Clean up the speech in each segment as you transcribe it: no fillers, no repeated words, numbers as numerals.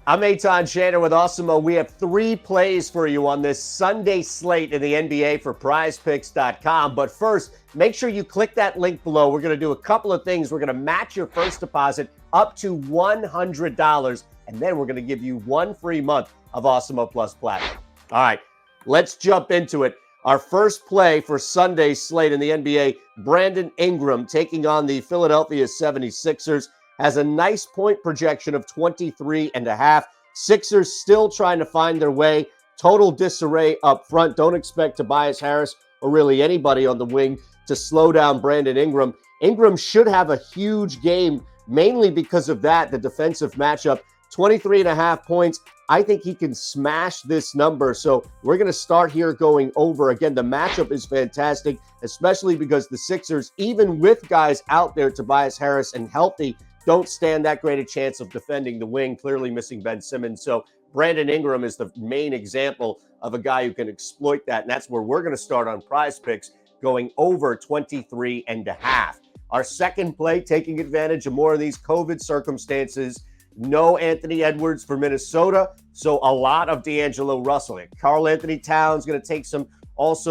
I'm Eytan Shander with Awesemo. We have 3 plays for you on this Sunday slate in the NBA for PrizePicks.com. But first, make sure you click that link below. We're going to do a couple of things. We're going to match your first deposit up to $100, and then we're going to give you 1 free month of Awesemo Plus Platinum. All right, let's jump into it. Our first play for Sunday's slate in the NBA, Brandon Ingram taking on the Philadelphia 76ers. Has a nice point projection of 23.5. Sixers still trying to find their way. Total disarray up front. Don't expect Tobias Harris or really anybody on the wing to slow down Brandon Ingram. Ingram should have a huge game, mainly because of that, the defensive matchup. 23.5 points. I think he can smash this number. So we're going to start here going over. Again, the matchup is fantastic, especially because the Sixers, even with guys out there, Tobias Harris and healthy, don't stand that great a chance of defending the wing, clearly missing Ben Simmons. So Brandon Ingram is the main example of a guy who can exploit that. And that's where we're going to start on PrizePicks, going over 23.5. Our second play, taking advantage of more of these COVID circumstances. No Anthony Edwards for Minnesota, so a lot of D'Angelo Russell. Karl Anthony Towns going to take some of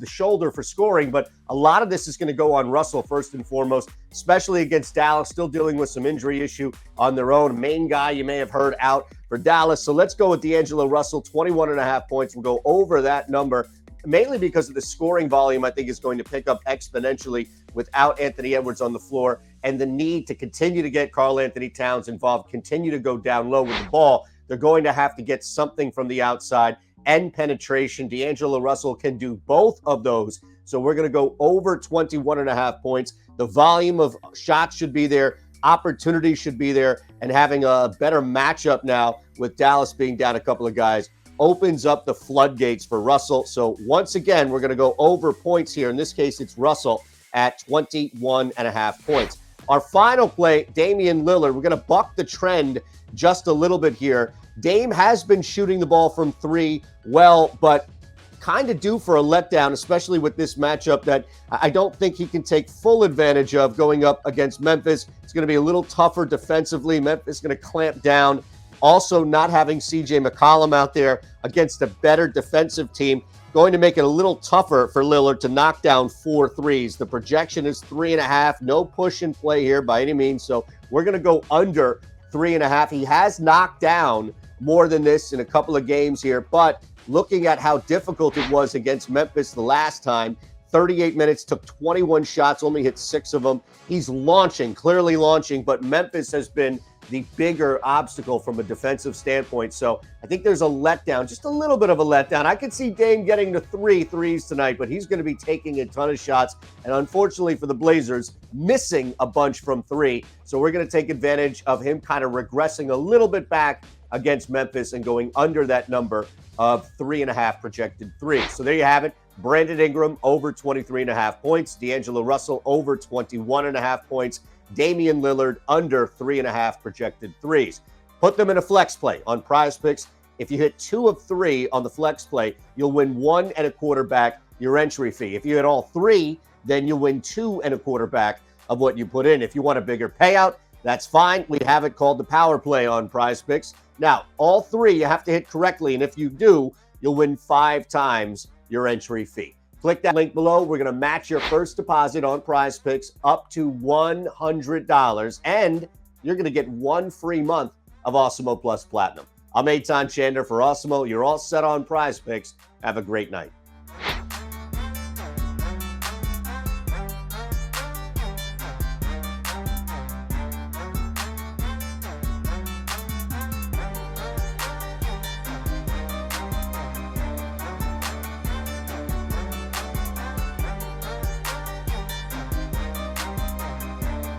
the shoulder for scoring, but a lot of this is going to go on Russell first and foremost, especially against Dallas, still dealing with some injury issue on their own. Main guy you may have heard out for Dallas. So let's go with D'Angelo Russell, 21.5 points. We'll go over that number, mainly because of the scoring volume I think is going to pick up exponentially without Anthony Edwards on the floor, and the need to continue to get Karl Anthony Towns involved, continue to go down low with the ball. They're going to have to get something from the outside and penetration. D'Angelo Russell can do both of those. So we're going to go over 21.5 points. The volume of shots should be there. Opportunity should be there. And having a better matchup now with Dallas being down a couple of guys opens up the floodgates for Russell. So once again, we're going to go over points here. In this case, it's Russell at 21.5 points. Our final play, Damian Lillard. We're going to buck the trend just a little bit here. Dame has been shooting the ball from 3 well, but kind of due for a letdown, especially with this matchup that I don't think he can take full advantage of going up against Memphis. It's going to be a little tougher defensively. Memphis is going to clamp down. Also, not having CJ McCollum out there against a better defensive team, going to make it a little tougher for Lillard to knock down 4 threes. The projection is 3.5. No push and play here by any means. So we're going to go under 3.5. He has knocked down more than this in a couple of games here, but looking at how difficult it was against Memphis the last time, 38 minutes, took 21 shots, only hit 6 of them. He's launching, clearly launching, but Memphis has been the bigger obstacle from a defensive standpoint. So I think there's a letdown, just a little bit of a letdown. I could see Dame getting to 3 threes tonight, but he's going to be taking a ton of shots. And unfortunately for the Blazers, missing a bunch from 3. So we're going to take advantage of him kind of regressing a little bit back against Memphis and going under that number of 3.5 projected threes. So there you have it. Brandon Ingram over 23.5 points. D'Angelo Russell over 21.5 points. Damian Lillard under 3.5 projected threes. Put them in a flex play on PrizePicks. If you hit 2 of 3 on the flex play, you'll win 1.25 back your entry fee. If you hit all 3, then you'll win 2.25 back of what you put in. If you want a bigger payout, that's fine. We have it called the power play on PrizePicks. Now, all 3 you have to hit correctly, and if you do, you'll win 5 times your entry fee. Click that link below. We're going to match your first deposit on PrizePicks up to $100, and you're going to get 1 free month of Awesemo Plus Platinum. I'm Eytan Shander for Awesemo. You're all set on PrizePicks. Have a great night.